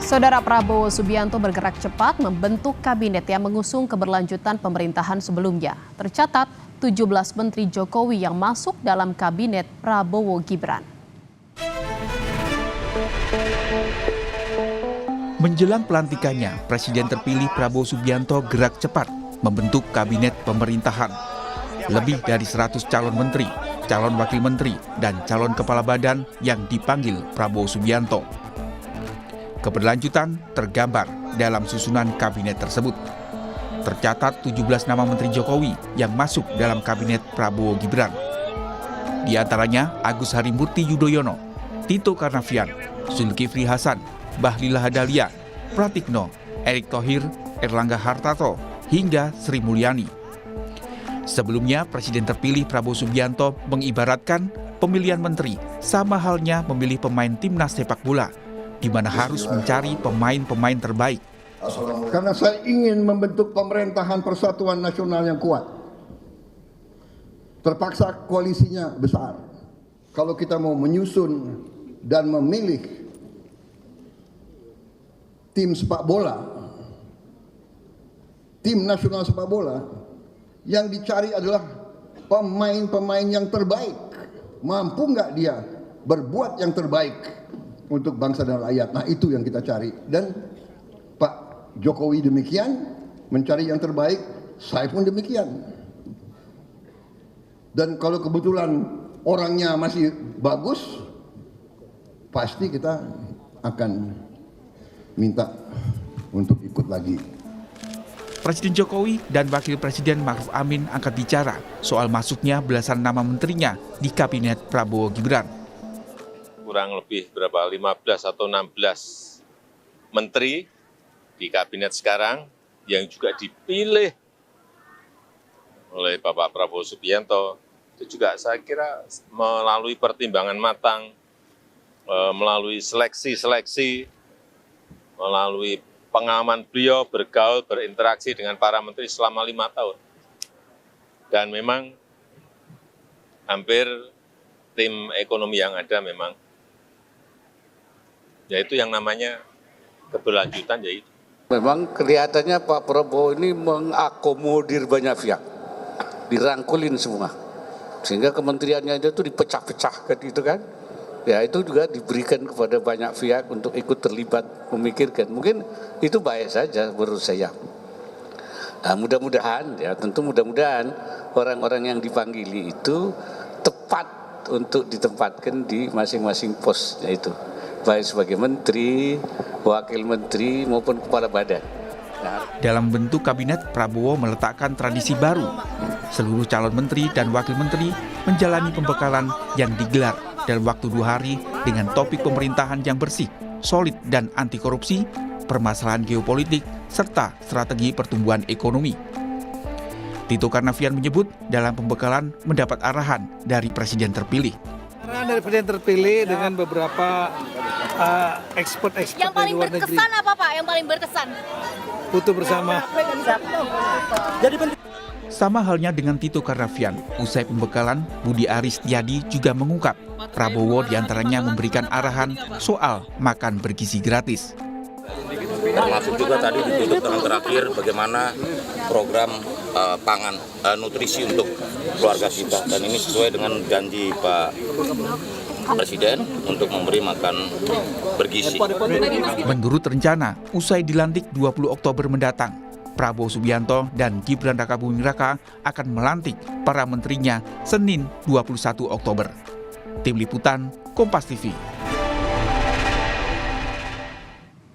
Saudara Prabowo Subianto bergerak cepat membentuk kabinet yang mengusung keberlanjutan pemerintahan sebelumnya. Tercatat 17 Menteri Jokowi yang masuk dalam kabinet Prabowo Gibran. Menjelang pelantikannya, Presiden terpilih Prabowo Subianto gerak cepat membentuk kabinet pemerintahan. Lebih dari 100 calon menteri, calon wakil menteri, dan calon kepala badan yang dipanggil Prabowo Subianto. Keberlanjutan tergambar dalam susunan kabinet tersebut. Tercatat 17 nama Menteri Jokowi yang masuk dalam kabinet Prabowo Gibran. Di antaranya Agus Harimurti Yudhoyono, Tito Karnavian, Zulkifli Hasan, Bahlil Lahadalia, Pratikno, Erick Thohir, Erlangga Hartarto, hingga Sri Mulyani. Sebelumnya, Presiden terpilih Prabowo Subianto mengibaratkan pemilihan menteri sama halnya memilih pemain timnas sepak bola, di mana harus mencari pemain-pemain terbaik. Karena saya ingin membentuk pemerintahan persatuan nasional yang kuat. Terpaksa koalisinya besar. Kalau kita mau menyusun dan memilih tim sepak bola, tim nasional sepak bola, yang dicari adalah pemain-pemain yang terbaik. Mampu nggak dia berbuat yang terbaik untuk bangsa dan rakyat? Nah, itu yang kita cari. Dan Pak Jokowi demikian, mencari yang terbaik, saya pun demikian. Dan kalau kebetulan orangnya masih bagus, pasti kita akan minta untuk ikut lagi. Presiden Jokowi dan Wakil Presiden Ma'ruf Amin angkat bicara soal masuknya belasan nama menterinya di kabinet Prabowo Gibran. Kurang lebih 15 atau 16 menteri di kabinet sekarang yang juga dipilih oleh Bapak Prabowo Subianto. Itu juga saya kira melalui pertimbangan matang, melalui seleksi-seleksi, melalui pengalaman beliau bergaul, berinteraksi dengan para menteri selama 5 tahun. Dan memang hampir tim ekonomi yang ada memang yaitu yang namanya keberlanjutan yaitu. Memang kelihatannya Pak Prabowo ini mengakomodir banyak pihak, dirangkulin semua, sehingga kementeriannya itu dipecah-pecahkan gitu kan. Ya itu juga diberikan kepada banyak pihak untuk ikut terlibat memikirkan. Mungkin itu baik saja menurut saya. Nah, mudah-mudahan ya tentu mudah-mudahan orang-orang yang dipanggili itu tepat untuk ditempatkan di masing-masing posnya itu, baik sebagai menteri, wakil menteri maupun kepala badan. Nah, dalam bentuk kabinet, Prabowo meletakkan tradisi baru. Seluruh calon menteri dan wakil menteri menjalani pembekalan yang digelar dalam waktu 2 hari dengan topik pemerintahan yang bersih, solid dan anti korupsi, permasalahan geopolitik, serta strategi pertumbuhan ekonomi. Tito Karnavian menyebut dalam pembekalan mendapat arahan dari Presiden terpilih. Arahan dari Presiden terpilih dengan beberapa ekspert-ekspert dari luar negeri. Yang paling berkesan apa Pak? Yang paling berkesan? Foto bersama. Sama halnya dengan Tito Karnavian, usai pembekalan, Budi Aris Setiadi juga mengungkap Prabowo diantaranya memberikan arahan soal makan bergizi gratis. Termasuk juga tadi ditutup dengan terakhir bagaimana program pangan nutrisi untuk keluarga kita, dan ini sesuai dengan janji Pak Presiden untuk memberi makan bergizi. Menurut rencana, usai dilantik 20 Oktober mendatang, Prabowo Subianto dan Gibran Rakabuming Raka akan melantik para menterinya Senin 21 Oktober. Tim Liputan, Kompas TV.